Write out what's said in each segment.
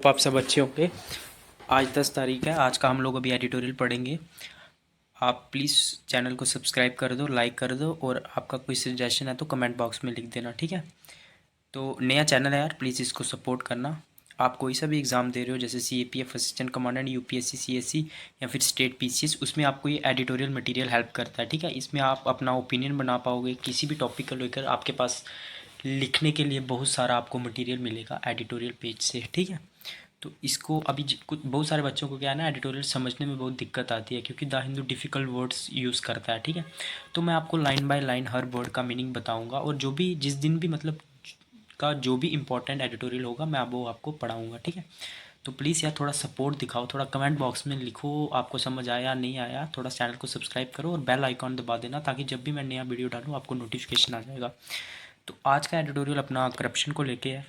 आप सब अच्छे होंगे। आज 10 तारीख है। आज का हम लोग अभी एडिटोरियल पढ़ेंगे। आप प्लीज़ चैनल को सब्सक्राइब कर दो, लाइक कर दो, और आपका कोई सजेशन है तो कमेंट बॉक्स में लिख देना, ठीक है। तो नया चैनल है यार, प्लीज़ इसको सपोर्ट करना। आप कोई सा भी एग्ज़ाम दे रहे हो, जैसे CAPF assistant commandant, UPSC CSC या फिर स्टेट PCS, उसमें आपको ये एडिटोरियल मटेरियल हेल्प करता है, ठीक है। इसमें आप अपना ओपिनियन बना पाओगे किसी भी टॉपिक को लेकर। आपके पास लिखने के लिए बहुत सारा आपको मटेरियल मिलेगा एडिटोरियल पेज से, ठीक है। तो इसको अभी कुछ बहुत सारे बच्चों को क्या है ना, एडिटोरियल समझने में बहुत दिक्कत आती है, क्योंकि the Hindu difficult words use करता है, ठीक है। तो मैं आपको line by line her word का मीनिंग बताऊंगा, और जो भी जिस दिन भी मतलब का जो भी इंपॉर्टेंट एडिटोरियल होगा मैं वो आपको पढ़ाऊँगा, ठीक है। तो प्लीज़ यार थोड़ा सपोर्ट दिखाओ, थोड़ा कमेंट बॉक्स में लिखो आपको समझ आया नहीं आया। थोड़ा चैनल को सब्सक्राइब करो और बेल आइकॉन दबा देना, ताकि जब भी मैं नया वीडियो डालूँ आपको नोटिफिकेशन आ जाएगा। तो आज का एडिटोरियल अपना करप्शन को लेके है।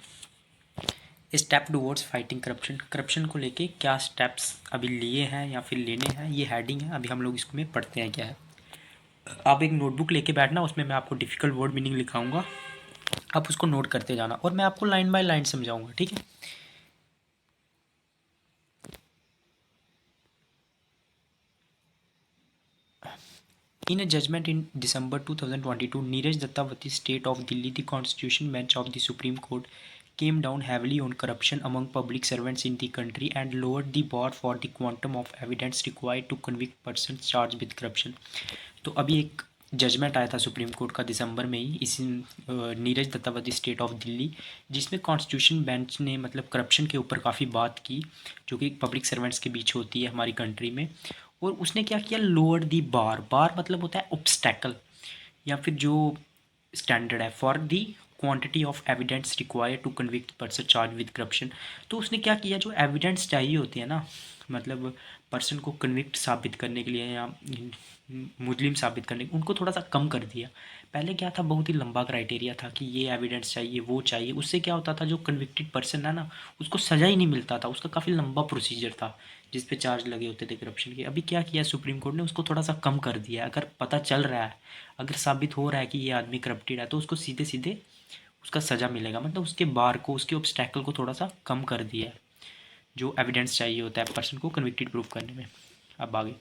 Step towards fighting corruption. Corruption को लेके क्या स्टेप्स अभी लिए हैं या फिर लेने हैं, ये हेडिंग है। अभी हम लोग इसमें पढ़ते हैं क्या है। आप एक नोटबुक लेके बैठना, उसमें मैं आपको डिफ़िकल्ट वर्ड मीनिंग लिखाऊंगा, आप उसको नोट करते जाना, और मैं आपको लाइन बाय लाइन समझाऊंगा, ठीक है। In a judgment in December 2022, Neeraj Dattawati, State of Delhi, the Constitution Bench of the Supreme Court came down heavily on corruption among public servants in the country and lowered the bar for the quantum of evidence required to convict persons charged with corruption. तो अभी एक judgement आया था supreme court का दिसंबर में ही, इस Neeraj दत्तावती state of Delhi, जिसमें constitution bench ने मतलब करप्शन के ऊपर काफ़ी बात की, जो कि पब्लिक सर्वेंट्स के बीच होती है हमारी कंट्री में। और उसने क्या किया, लोअर दी बार। बार मतलब होता है ऑब्स्टैकल, या फिर जो स्टैंडर्ड है for the quantity of evidence required to convict person charge with corruption. तो उसने क्या किया, जो एविडेंस चाहिए होती है ना, मतलब पर्सन को कन्विक्ट साबित करने के लिए या मुजरिम साबित करने के, उनको थोड़ा सा कम कर दिया। पहले क्या था, बहुत ही लंबा क्राइटेरिया था कि ये एविडेंस चाहिए, वो चाहिए। उससे क्या होता था, जो कन्विक्टेड पर्सन है ना, उसको सज़ा ही नहीं मिलता था, उसका काफ़ी लंबा प्रोसीजर था जिस पे चार्ज लगे होते थे करप्शन के। अभी क्या किया सुप्रीम कोर्ट ने, उसको थोड़ा सा कम कर दिया। अगर पता चल रहा है, अगर साबित हो रहा है कि ये आदमी करप्टेड है, तो उसको सीधे सीधे उसका सज़ा मिलेगा। मतलब उसके बार को, उसके ऑब्स्टैकल को थोड़ा सा कम कर दिया है, जो एविडेंस चाहिए होता है पर्सन को कन्विक्टेड प्रूफ करने में। अब आगे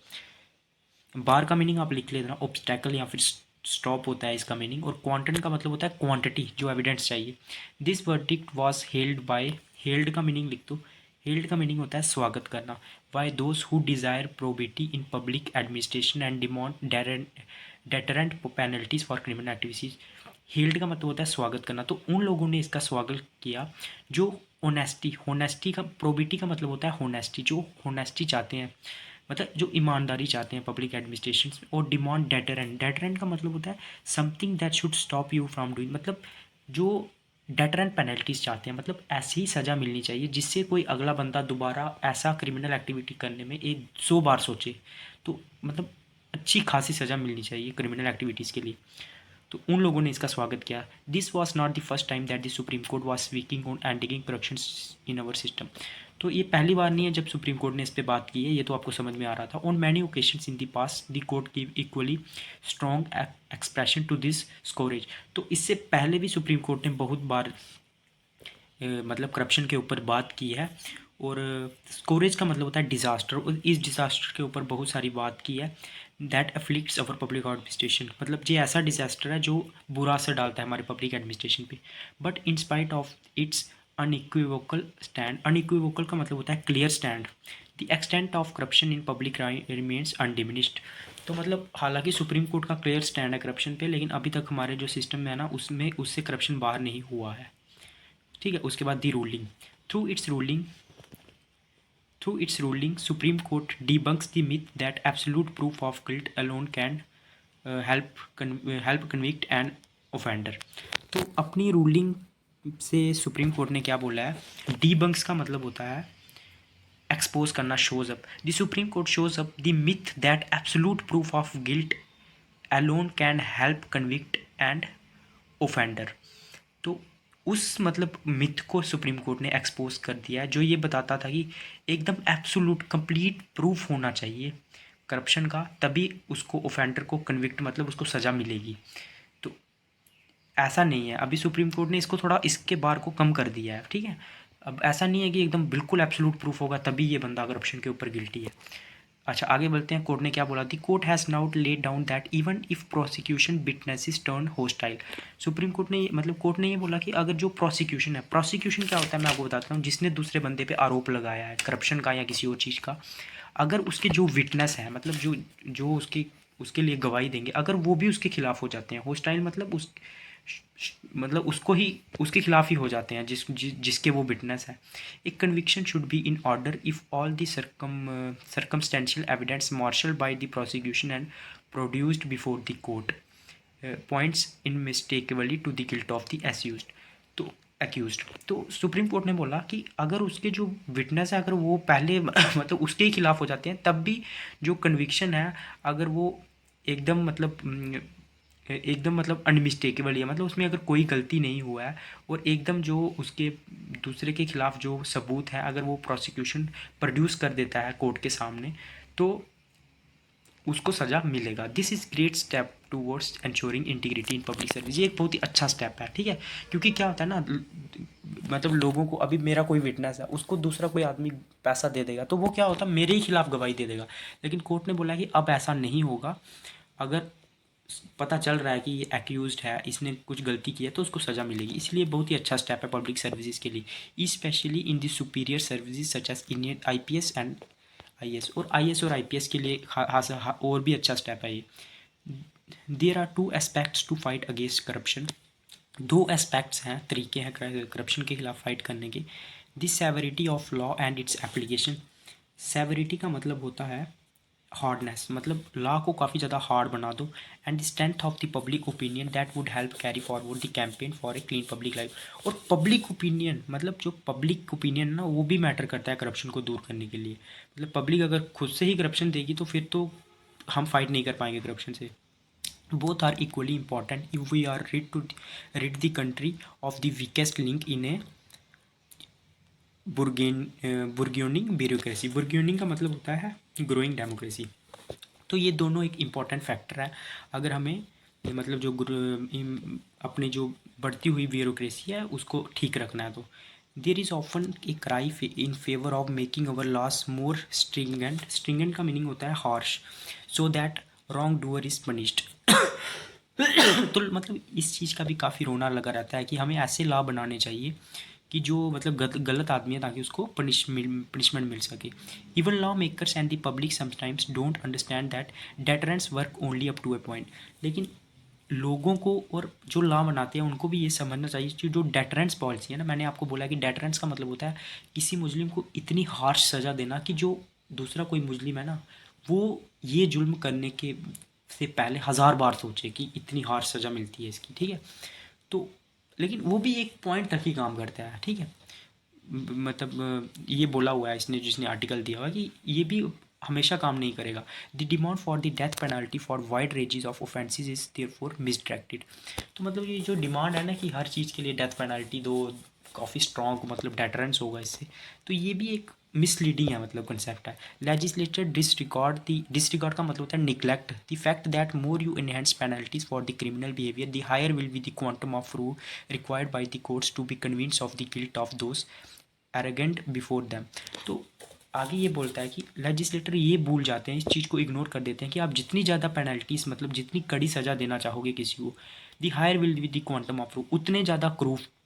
बार का मीनिंग आप लिख लेना, ऑब्स्टैकल या फिर स्टॉप होता है इसका मीनिंग, और क्वांटन का मतलब होता है क्वांटिटी, जो एविडेंस चाहिए। This verdict was held by, held का मीनिंग लिख दो। हेल्ड का मीनिंग होता है स्वागत करना, by those who desire probity in public administration and demand deterrent penalties for criminal activities. Held का मतलब होता है स्वागत करना, तो उन लोगों ने इसका स्वागत किया जो ऑनेस्टी, होनेस्टी का, प्रोबिटी का मतलब होता है होनेस्टी, जो होनेस्टी चाहते हैं, मतलब जो ईमानदारी चाहते हैं पब्लिक एडमिनिस्ट्रेशन में। और डिमांड डेटरेंट, डेटरेंट का मतलब होता है something that should stop you from doing, मतलब जो डेटरेंट पेनल्टीज चाहते हैं, मतलब ऐसी ही सज़ा मिलनी चाहिए जिससे कोई अगला बंदा दोबारा ऐसा क्रिमिनल एक्टिविटी करने में 100 बार सोचे। तो मतलब अच्छी खासी सज़ा मिलनी चाहिए क्रिमिनल एक्टिविटीज़ के लिए। तो उन लोगों ने इसका स्वागत किया। This was not the first time that the supreme court was speaking on ending corruption in our system. तो ये पहली बार नहीं है जब सुप्रीम कोर्ट ने इस पर बात की है, ये तो आपको समझ में आ रहा था। On many occasions in the past the court give equally strong expression to this scourge. तो इससे पहले भी सुप्रीम कोर्ट ने बहुत बार मतलब करप्शन के ऊपर बात की है। और स्कोरेज का मतलब होता है डिज़ास्टर, और इस डिज़ास्टर के ऊपर बहुत सारी बात की है। दैट अफ्लिक्ट्स अवर पब्लिक एडमिनिस्ट्रेशन, मतलब ये ऐसा डिज़ास्टर है जो बुरा असर डालता है हमारे पब्लिक एडमिनिस्ट्रेशन पे। But in spite of its unequivocal stand, unequivocal का मतलब होता है clear stand, the extent of corruption in public remains undiminished. तो मतलब हालांकि सुप्रीम कोर्ट का क्लियर स्टैंड है करप्शन पे, लेकिन अभी तक हमारे जो सिस्टम है ना, उसमें उससे करप्शन बाहर नहीं हुआ है, ठीक है। उसके बाद the ruling, through its ruling through its ruling supreme court debunks the myth that absolute proof of guilt alone can help convict an offender. तो अपनी रूलिंग से सुप्रीम कोर्ट ने क्या बोला है, डिबंक्स का मतलब होता है एक्सपोज करना, shows up. The supreme court shows up the myth that absolute proof of guilt alone can help convict and offender. तो उस मतलब मिथ को सुप्रीम कोर्ट ने एक्सपोज कर दिया है, जो ये बताता था कि एकदम एब्सोल्यूट कंप्लीट प्रूफ होना चाहिए करप्शन का, तभी उसको ऑफेंडर को कन्विक्ट मतलब उसको सज़ा मिलेगी। तो ऐसा नहीं है, अभी सुप्रीम कोर्ट ने इसको थोड़ा इसके बार को कम कर दिया है, ठीक है। अब ऐसा नहीं है कि एकदम बिल्कुल एब्सोल्यूट प्रूफ होगा तभी ये बंदा करप्शन के ऊपर गिल्टी है। अच्छा आगे बढ़ते हैं, कोर्ट ने क्या बोला, the court has now laid down that even if prosecution witnesses turn hostile. Supreme court ने मतलब कोर्ट ने ये बोला कि अगर जो प्रोसिक्यूशन है, प्रोसिक्यूशन क्या होता है मैं आपको बताता हूँ, जिसने दूसरे बंदे पे आरोप लगाया है करप्शन का या किसी और चीज़ का, अगर उसके जो विटनेस है मतलब जो जो उसके उसके लिए गवाही देंगे, अगर वो भी उसके खिलाफ हो जाते हैं, होस्टाइल मतलब मतलब उसको ही उसके खिलाफ ही हो जाते हैं जिसके वो विटनेस है। एक conviction should be in order if all the circumstantial evidence marshal by the prosecution and produced before the court points unmistakably to the guilt of the accused. तो सुप्रीम कोर्ट ने बोला कि अगर उसके जो विटनेस है अगर वो पहले मतलब उसके ही खिलाफ हो जाते हैं, तब भी जो कन्विक्शन है अगर वो एकदम मतलब अनमिस्टेकेबल है, मतलब उसमें अगर कोई गलती नहीं हुआ है और एकदम जो उसके दूसरे के खिलाफ जो सबूत है अगर वो प्रोसिक्यूशन प्रोड्यूस कर देता है कोर्ट के सामने, तो उसको सज़ा मिलेगा। This is great step towards ensuring integrity in public service. ये एक बहुत ही अच्छा स्टेप है, ठीक है, क्योंकि क्या होता है ना, मतलब लोगों को, अभी मेरा कोई विटनेस है उसको दूसरा कोई आदमी पैसा दे देगा तो वो क्या होता है मेरे ही खिलाफ गवाही दे देगा। लेकिन कोर्ट ने बोला कि अब ऐसा नहीं होगा, अगर पता चल रहा है कि ये एक्यूज्ड है, इसने कुछ गलती की है तो उसको सज़ा मिलेगी। इसलिए बहुत ही अच्छा स्टेप है पब्लिक सर्विसेज के लिए, specially in the superior services such as Indian IPS and IAS. और आईएएस और आईपीएस के लिए और भी अच्छा स्टेप है ये। There are two aspects to fight against corruption. दो एस्पेक्ट्स हैं, तरीके हैं करप्शन के खिलाफ फाइट करने के। This severity of law and its application. Severity का मतलब होता है हार्डनेस, मतलब लॉ को काफ़ी ज़्यादा हार्ड बना दो, and the strength of the public opinion that would help carry forward the campaign for a clean public life. और पब्लिक ओपिनियन मतलब जो पब्लिक ओपिनियन ना वो भी मैटर करता है करप्शन को दूर करने के लिए। मतलब पब्लिक अगर खुद से ही करप्शन देगी तो फिर तो हम फाइट नहीं कर पाएंगे करप्शन से। Both are equally important if we are rid the country of the weakest link in a burgeoning bureaucracy. Burgeoning का मतलब होता है ग्रोइंग डेमोक्रेसी। तो ये दोनों एक इम्पॉर्टेंट फैक्टर है अगर हमें मतलब जो अपनी जो बढ़ती हुई ब्यूरोक्रेसी है उसको ठीक रखना है। तो there is often a cry in favour of making our loss more stringent. Stringent का मीनिंग होता है harsh, so that wrong doer is punished. तो मतलब इस चीज़ का भी काफ़ी रोना लगा रहता है कि हमें ऐसे लॉ बनाने चाहिए कि जो मतलब गलत आदमी है ताकि उसको पनिशमेंट मिल सके। Even law makers and the public sometimes don't understand that deterrence work only up to a point. लेकिन लोगों को और जो लॉ बनाते हैं उनको भी ये समझना चाहिए कि जो डेटरेंस पॉलिसी है ना, मैंने आपको बोला कि डेटरेंस का मतलब होता है किसी मुस्लिम को इतनी हार्श सज़ा देना कि जो दूसरा कोई मुस्लिम है ना वो ये जुल्म करने के से पहले 1000 बार सोचे कि इतनी हार्श सज़ा मिलती है इसकी, ठीक है। तो लेकिन वो भी एक पॉइंट तक ही काम करता है, ठीक है। मतलब ये बोला हुआ है इसने, जिसने आर्टिकल दिया हुआ है कि ये भी हमेशा काम नहीं करेगा। The demand for the death penalty for wide ranges of offences is therefore misdirected. तो मतलब ये जो डिमांड है ना कि हर चीज़ के लिए डेथ पेनल्टी दो, काफ़ी स्ट्रॉन्ग मतलब डेटरेंस होगा इससे, तो ये भी एक मिसलीडिंग है मतलब कंसेप्ट है। लेजिस्लेचर डिसरिगार्ड का मतलब होता है neglect the fact that more you enhance penalties for the criminal behaviour the higher will be the quantum of proof required by the courts to be convince of the guilt of those arrogant before them. तो आगे ये बोलता है कि legislator ये भूल जाते हैं, इस चीज़ को इग्नोर कर देते हैं कि आप जितनी ज़्यादा पेनल्टीज मतलब जितनी कड़ी सज़ा देना चाहोगे किसी को, the higher will be the quantum of proof, उतने ज़्यादा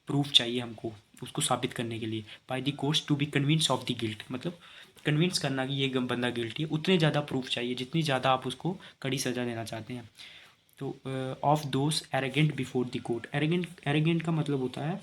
प्रूफ चाहिए हमको उसको साबित करने के लिए। By the courts to be convince of the guilt, मतलब कन्विंस करना कि ये बंदा गिल्टी है, उतने ज़्यादा प्रूफ चाहिए जितनी ज़्यादा आप उसको कड़ी सज़ा देना चाहते हैं। तो of those arrogant before the court. Arrogant का मतलब होता है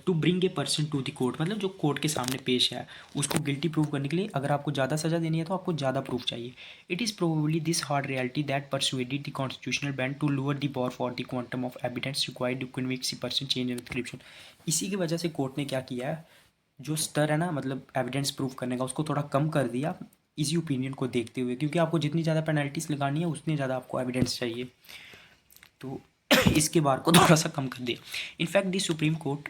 to bring a person to the court, मतलब जो कोर्ट के सामने पेश है उसको गिल्टी प्रूव करने के लिए अगर आपको ज़्यादा सज़ा देनी है तो आपको ज़्यादा प्रूफ चाहिए। It is probably this hard reality that persuaded the constitutional bench to lower the bar for the quantum of evidence required to convict the person change in inscription. इसी की वजह से कोर्ट ने क्या किया है, जो स्तर है ना मतलब एविडेंस प्रूफ करने का उसको थोड़ा कम कर दिया इसी ओपिनियन को देखते हुए, क्योंकि आपको जितनी ज़्यादा पेनल्टीज लगानी है उतनी ज़्यादा आपको एविडेंस चाहिए। तो इसके बार को थोड़ा सा कम कर दिया। In fact the supreme court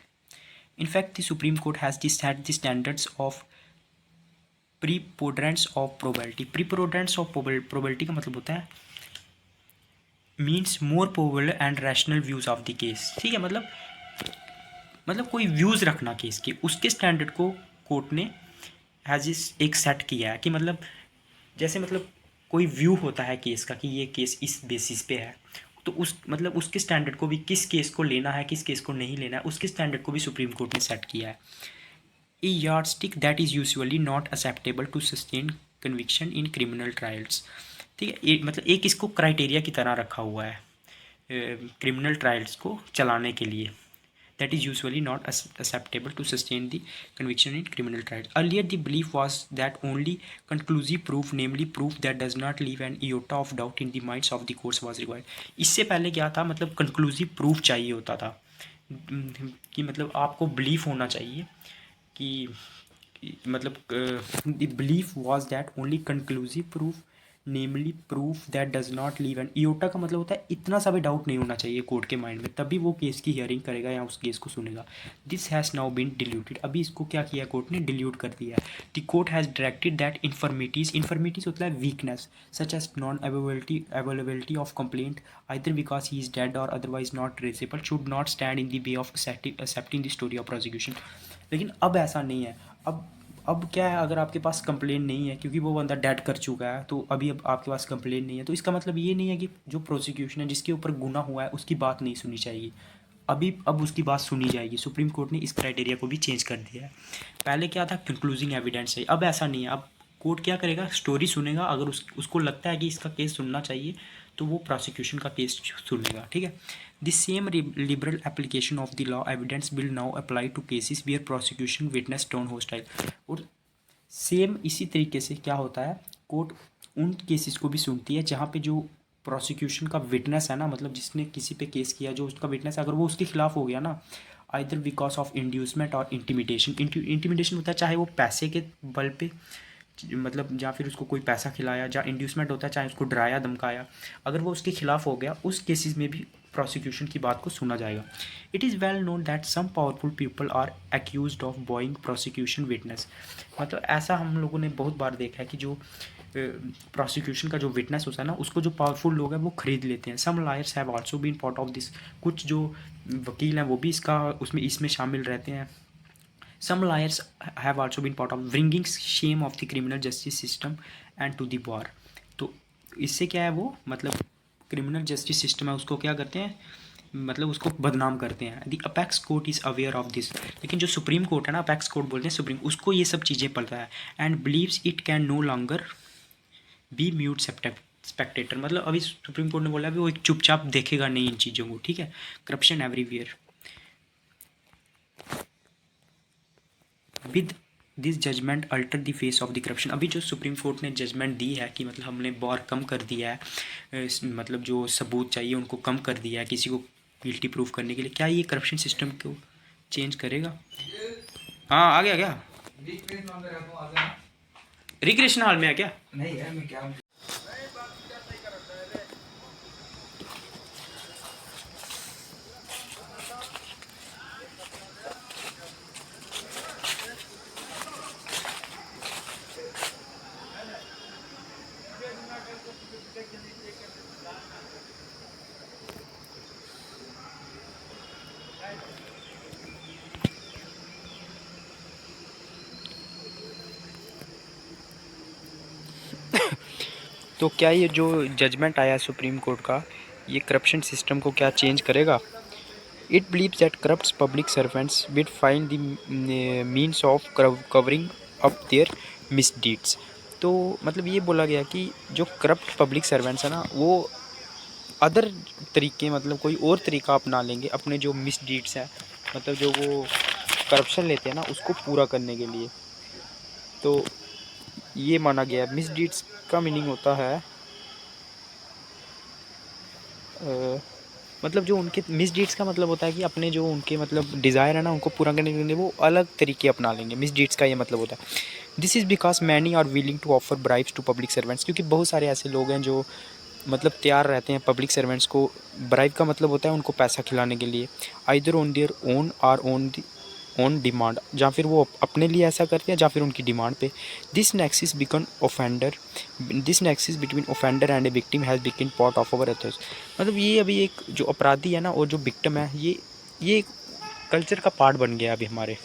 In fact, the Supreme Court has set the standards of preponderance of probability. Preponderance of probability का मतलब होता है means more probable and rational views of the case, ठीक है। मतलब मतलब कोई व्यूज़ रखना केस के, उसके स्टैंडर्ड को कोर्ट ने हैज़ इस एक सेट किया है कि मतलब जैसे मतलब कोई व्यू होता है केस का कि ये केस इस बेसिस पे है, तो उस मतलब उसके स्टैंडर्ड को भी, किस केस को लेना है किस केस को नहीं लेना है, उसके स्टैंडर्ड को भी सुप्रीम कोर्ट ने सेट किया है। A yardstick that is usually not acceptable to sustain conviction in criminal trials. ठीक है, मतलब एक इसको क्राइटेरिया की तरह रखा हुआ है क्रिमिनल ट्रायल्स को चलाने के लिए, that is usually not acceptable to sustain the conviction in criminal trials. Earlier, the belief was that only conclusive proof, namely proof that does not leave an iota of doubt in the minds of the courts, was required. इससे पहले क्या था, मतलब conclusive proof चाहिए होता था कि मतलब आपको belief होना चाहिए कि मतलब the belief was that only conclusive proof, namely proof that does not leave an iota का मतलब होता है इतना सा भी डाउट नहीं होना चाहिए कोर्ट के माइंड में, तभी वो केस की हियरिंग करेगा या उस केस को सुनेगा। This has now been diluted, अभी इसको क्या किया कोर्ट ने, डिल्यूट कर दिया है। The court has directed that infirmities होता है weakness such as non availability of complaint either because he is dead और otherwise not traceable should not stand in the way of accepting the story of prosecution. लेकिन अब ऐसा नहीं है, अब क्या है, अगर आपके पास कंप्लेन नहीं है क्योंकि वो बंदा डेड कर चुका है, तो अभी अब आपके पास कंप्लेन नहीं है, तो इसका मतलब ये नहीं है कि जो प्रोसिक्यूशन है जिसके ऊपर गुनाह हुआ है उसकी बात नहीं सुनी चाहिए। अब उसकी बात सुनी जाएगी। सुप्रीम कोर्ट ने इस क्राइटेरिया को भी चेंज कर दिया है। पहले क्या था, कंक्लूजिंग एविडेंस है, अब ऐसा नहीं है। अब कोर्ट क्या करेगा, स्टोरी सुनेगा, अगर उसको लगता है कि इसका केस सुनना चाहिए तो वो प्रोसिक्यूशन का केस सुनेगा। ठीक है, the same liberal application of the law evidence will now apply to cases where prosecution witness turn hostile. और सेम इसी तरीके से क्या होता है, कोर्ट उन केसेस को भी सुनती है जहाँ पे जो प्रोसिक्यूशन का विटनेस है ना, मतलब जिसने किसी पे केस किया, जो उसका विटनेस है, अगर वो उसके खिलाफ हो गया ना, आइदर बिकॉज ऑफ इंड्यूसमेंट और इंटिमिडेशन। इंटिमिडेशन होता है चाहे वो पैसे के बल पे, मतलब या फिर उसको कोई पैसा खिलाया, या इंड्यूसमेंट होता है चाहे उसको डराया धमकाया, अगर वो उसके खिलाफ हो गया, उस केसेस में भी प्रोसिक्यूशन की बात को सुना जाएगा। It is well known that some powerful people are accused of wooing prosecution witness. मतलब ऐसा हम लोगों ने बहुत बार देखा है कि जो प्रोसिक्यूशन का जो विटनेस होता है ना, उसको जो पावरफुल लोग हैं वो खरीद लेते हैं। Some lawyers have also been part of this, कुछ जो वकील हैं वो भी इसमें शामिल रहते हैं। Some lawyers have also been part of bringing shame of the criminal justice system and to the bar। तो इससे क्या है, वो मतलब क्रिमिनल जस्टिस सिस्टम है उसको क्या करते हैं, मतलब उसको बदनाम करते हैं। The apex court is aware of this, लेकिन जो सुप्रीम कोर्ट है ना, अपेक्स कोर्ट बोलते हैं सुप्रीम, उसको ये सब चीज़ें पता है। And believes it can no longer be mute spectator, मतलब अभी सुप्रीम कोर्ट ने बोला है वो एक चुपचाप देखेगा नहीं इन चीज़ों को। ठीक है, corruption everywhere. With this judgment alter the face of the corruption. अभी जो सुप्रीम कोर्ट ने जजमेंट दी है कि मतलब हमने बार कम कर दिया है, मतलब जो सबूत चाहिए उनको कम कर दिया है किसी को गिल्टी प्रूफ करने के लिए, क्या ये करप्शन सिस्टम को चेंज करेगा? हाँ आ गया क्या? रिक्रिएशन हॉल में है क्या? नहीं है, मैं क्या तो क्या ये जो जजमेंट आया सुप्रीम कोर्ट का, ये करप्शन सिस्टम को क्या चेंज करेगा? It believes that corrupt public servants will find the means of covering up their misdeeds. तो मतलब ये बोला गया कि जो करप्ट पब्लिक सर्वेंट्स है ना, वो अदर तरीके, मतलब कोई और तरीका अपना लेंगे अपने जो मिसडीड्स हैं, मतलब जो वो करप्शन लेते हैं ना, उसको पूरा करने के लिए। तो ये माना गया। मिसडीड्स का मीनिंग होता है मतलब जो उनके मिसडीड्स का मतलब होता है कि अपने जो उनके मतलब डिज़ायर है ना, उनको पूरा करने के लिए वो अलग तरीके अपना लेंगे। मिसडीड्स का ये मतलब होता है। This is because many are willing to offer bribes to public servants, क्योंकि बहुत सारे ऐसे लोग हैं जो मतलब तैयार रहते हैं पब्लिक सर्वेंट्स को, ब्राइब का मतलब होता है उनको पैसा खिलाने के लिए, आइदर ऑन देयर ओन और ऑन डिमांड, या फिर वो अपने लिए ऐसा करते हैं या फिर उनकी डिमांड पे। This nexus between offender and a victim has become part of our ethos. मतलब ये अभी एक जो अपराधी है ना और जो विक्टिम है, ये कल्चर का पार्ट बन गया अभी हमारे।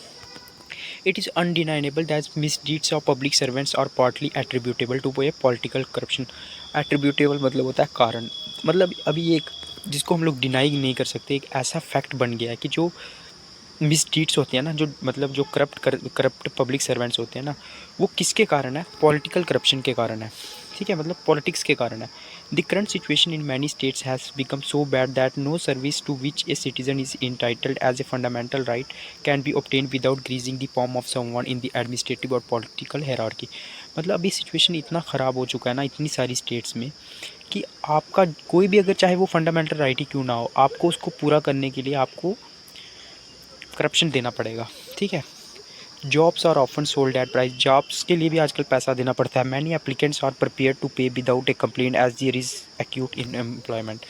It is undeniable that misdeeds of public servants are partly attributable to a political corruption. Attributable मतलब होता है कारण, मतलब अभी एक जिसको हम लोग डिनाई नहीं कर सकते, एक ऐसा फैक्ट बन गया है कि जो मिसडीड्स होती हैं ना, जो मतलब जो करप्ट पब्लिक सर्वेंट्स होते हैं ना, वो किसके कारण है? पॉलिटिकल करप्शन के कारण है। ठीक है, मतलब पॉलिटिक्स के कारण है। The current situation in many states has become so bad that no service to which a citizen is entitled as a fundamental right can be obtain without greasing the palm of someone in the administrative और political hierarchy. मतलब अभी situation इतना ख़राब हो चुका है ना इतनी सारी स्टेट्स में कि आपका कोई भी, अगर चाहे वो फंडामेंटल राइट ही क्यों ना हो, आपको उसको पूरा करने के लिए आपको करप्शन देना पड़ेगा। ठीक है, jobs are often sold at price. Jobs के लिए भी आजकल पैसा देना पड़ता है। Many applicants are prepare to pay without a complaint as there is acute in employment.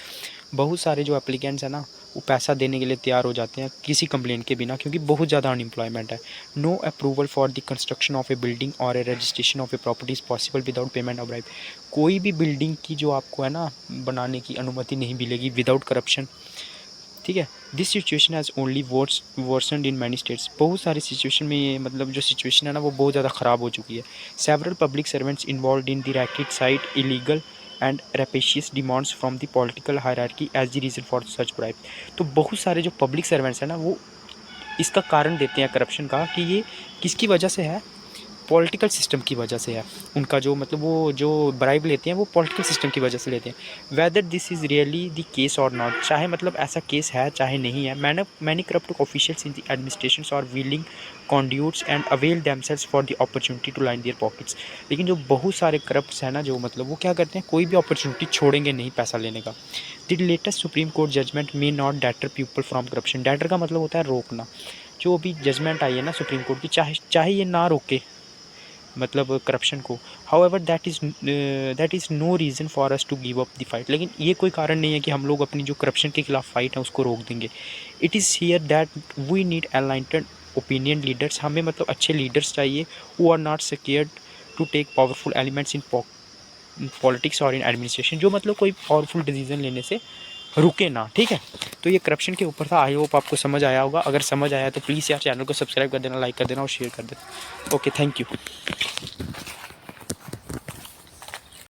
बहुत सारे जो एप्लीकेंट्स हैं ना, वो पैसा देने के लिए तैयार हो जाते हैं किसी कंप्लेंट के बिना, क्योंकि बहुत ज़्यादा अनएम्प्लॉयमेंट है। No approval for the construction of a building और a registration of a property is possible without payment of bribe. कोई भी बिल्डिंग की जो आपको है ना बनाने की अनुमति नहीं मिलेगी विदाउट करप्शन। ठीक है, this situation has only worsened in many states. बहुत सारी सिचुएशन में ये मतलब जो सिचुएशन है ना वो बहुत ज़्यादा ख़राब हो चुकी है। Several public servants involved in the racket cite illegal and rapacious demands from the political hierarchy as the reason for such bribe. तो बहुत सारे जो पब्लिक सर्वेंट्स हैं ना वो इसका कारण देते हैं करप्शन का, कि ये किसकी वजह से है? पॉलिटिकल सिस्टम की वजह से है। उनका जो मतलब वो जो ब्राइब लेते हैं वो पॉलिटिकल सिस्टम की वजह से लेते हैं। Whether this is really the case और नॉट, चाहे मतलब ऐसा केस है चाहे नहीं है। Many corrupt officials in the administration are willing conduits and avail themselves for the opportunity to line their pockets. लेकिन जो बहुत सारे करप्ट्स हैं ना, जो मतलब वो क्या करते हैं, कोई भी अपॉर्चुनिटी छोड़ेंगे नहीं पैसा लेने का। The latest supreme court judgment may not deter people from corruption. Deter का मतलब होता है रोकना। जो अभी जजमेंट आई है ना सुप्रीम कोर्ट की, चाहे चाहे ये ना रोके मतलब करप्शन को। However that is no reason for us to give up the fight. लेकिन ये कोई कारण नहीं है कि हम लोग अपनी जो करप्शन के खिलाफ फाइट है उसको रोक देंगे। It is here that we need enlightened opinion leaders. हमें मतलब अच्छे लीडर्स चाहिए who are not scared to take powerful elements in politics और इन एडमिनिस्ट्रेशन, जो मतलब कोई पावरफुल डिसीजन लेने से रुके ना। ठीक है, तो ये करप्शन के ऊपर था। आई होप आपको समझ आया होगा। अगर समझ आया तो प्लीज़ यार चैनल को सब्सक्राइब कर देना, लाइक कर देना और शेयर कर देना। Okay, thank you.